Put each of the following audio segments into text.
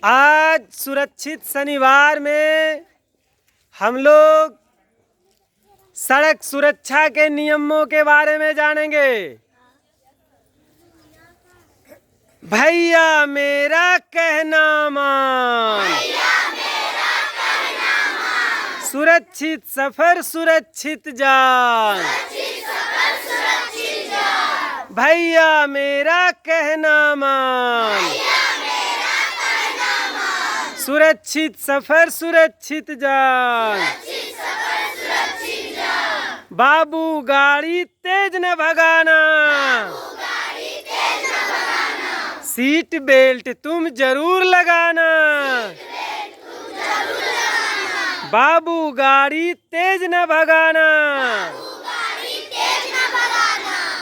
आज सुरक्षित शनिवार में हम लोग सड़क सुरक्षा के नियमों के बारे में जानेंगे। भैया मेरा कहना मान, सुरक्षित सफर सुरक्षित जान। भैया मेरा कहना मान, सुरक्षित सफर सुरक्षित जान। बाबू गाड़ी तेज न भगाना, सीट बेल्ट तुम जरूर लगाना। बाबू गाड़ी तेज न भगाना,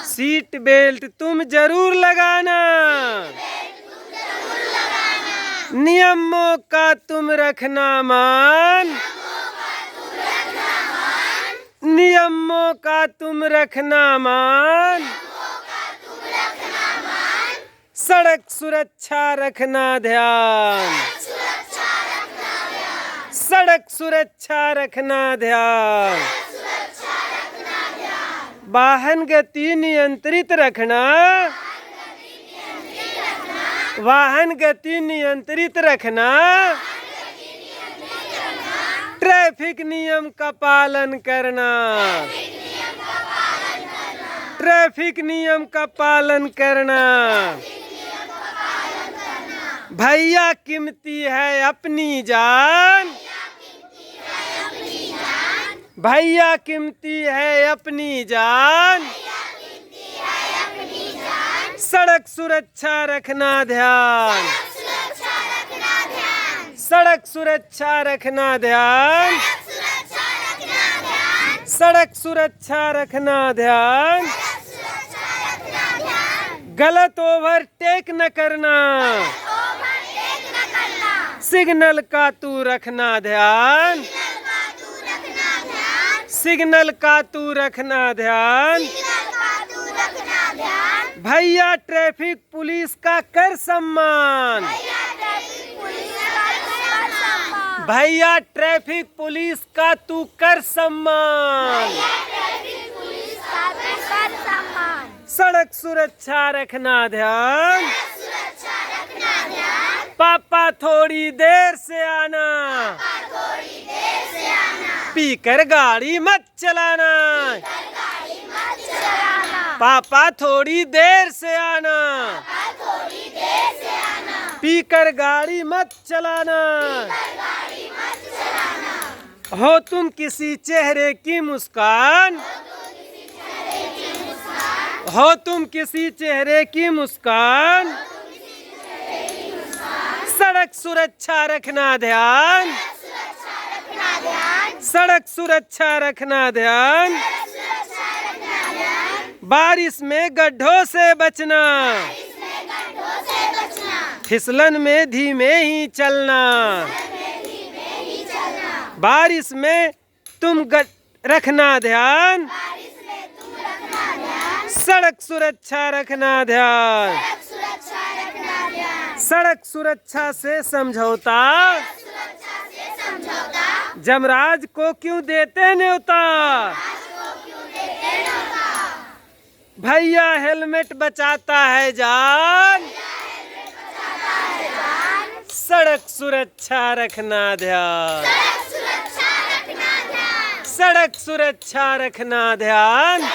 सीट बेल्ट तुम जरूर लगाना। नियमों का तुम रखना मान, नियमों का तुम रखना मान। सड़क सुरक्षा रखना ध्यान, सड़क सुरक्षा रखना ध्यान। वाहन गति नियंत्रित रखना, वाहन गति नियंत्रित रखना। ट्रैफिक नियम का पालन करना, ट्रैफिक नियम का पालन करना। भैया कीमती है अपनी जान, भैया कीमती है अपनी जान। सड़क सुरक्षा रखना ध्यान, सड़क सुरक्षा रखना ध्यान। सड़क सुरक्षा रखना ध्यान। गलत ओवरटेक न करना, सिग्नल का तू रखना ध्यान, सिग्नल का तू रखना ध्यान। भैया ट्रैफिक पुलिस का कर सम्मान, भैया ट्रैफिक पुलिस का तू कर सम्मान। सड़क सुरक्षा रखना ध्यान। पापा थोड़ी देर से आना, पीकर गाड़ी मत चलाना। पापा थोड़ी देर से आना, पीकर गाड़ी मत चलाना। हो तुम किसी चेहरे की मुस्कान, हो तुम किसी चेहरे की मुस्कान। सड़क सुरक्षा रखना ध्यान, सड़क सुरक्षा रखना ध्यान। बारिश में गड्ढों से बचना, फिसलन में धीमे ही चलना। बारिश में तुम रखना ध्यान, सड़क सुरक्षा रखना ध्यान। सड़क सुरक्षा से समझौता, जमराज को क्यों देते न्योता। भैया हेलमेट बचाता है जान, सड़क सुरक्षा रखना ध्यान, सड़क सुरक्षा रखना ध्यान।